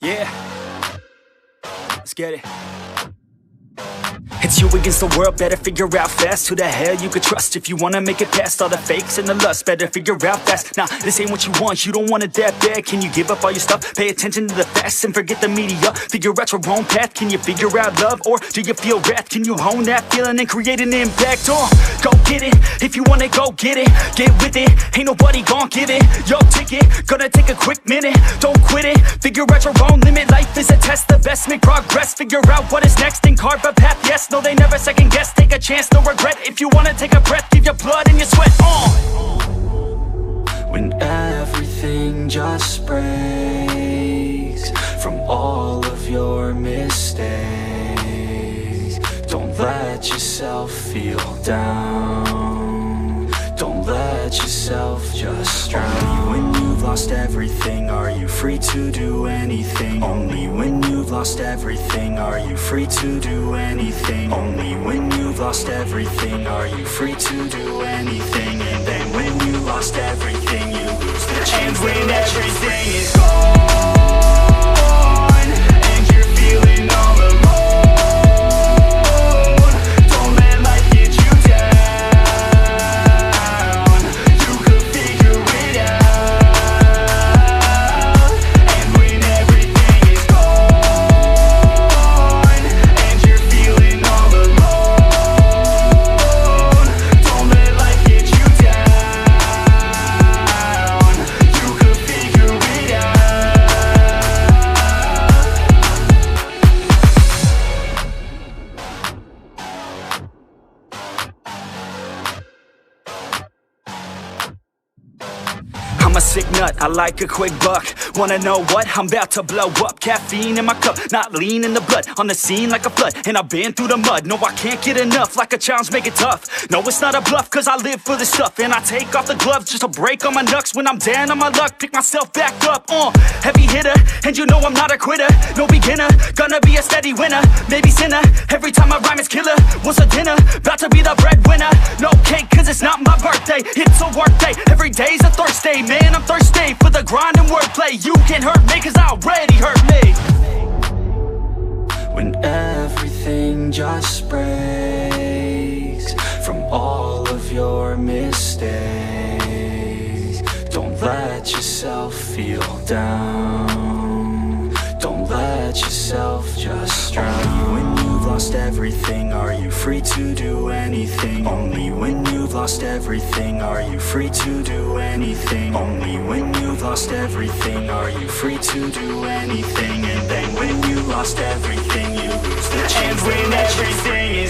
Yeah, let's get it. It's you against the world, better figure out fast who the hell you could trust if you wanna make it past all the fakes and the lust. Better figure out fast. Nah, this ain't what you want, you don't want it that bad. Can you give up all your stuff? Pay attention to the facts and forget the media. Figure out your own path. Can you figure out love, or do you feel wrath? Can you hone that feeling and create an impact? Go get it, if you want it, go get it. Get with it, ain't nobody gon' give it your ticket. Gonna take a quick minute, don't quit it. Figure out your own limit, life is a test. The best make progress, figure out what is next and carve a path. Yes, no, they never second guess. Take a chance, no regret. If you wanna take a breath, give your blood and your sweat on. When everything just breaks from all of your mistakes, don't let yourself feel down. Don't let yourself just drown. Only when you've lost everything are you free to do anything. Only when you've lost everything are you free to do anything. Only when you've lost everything are you free to do anything. And then when you lost everything, you lose the chance. And when everything is gone and you're feeling all alone, feeling I'm a sick nut, I like a quick buck. Wanna know what? I'm about to blow up. Caffeine in my cup, not lean in the blood. On the scene like a flood, and I've been through the mud. No, I can't get enough, like a challenge, make it tough. No, it's not a bluff, cause I live for this stuff. And I take off the gloves just to break all my knucks. When I'm down on my luck, pick myself back up. Heavy hitter, and you know I'm not a quitter. No beginner, gonna be a steady winner. Maybe sinner, every time I rhyme it's killer. What's a dinner? About to be the breadwinner. No cake, cause it's not my birthday. It's a work day, every day's a Thursday. Man, I'm thirsty for the grind and wordplay. You can't hurt me, cause I already hurt me. When everything just breaks from all of your mistakes, don't let yourself feel down. Don't let yourself just drown. When you've lost everything, are you free to do anything? Only when you've lost everything, are you free to do anything? Only when you've lost everything, are you free to do anything? And then when you lost everything, you lose the chance. And when everything is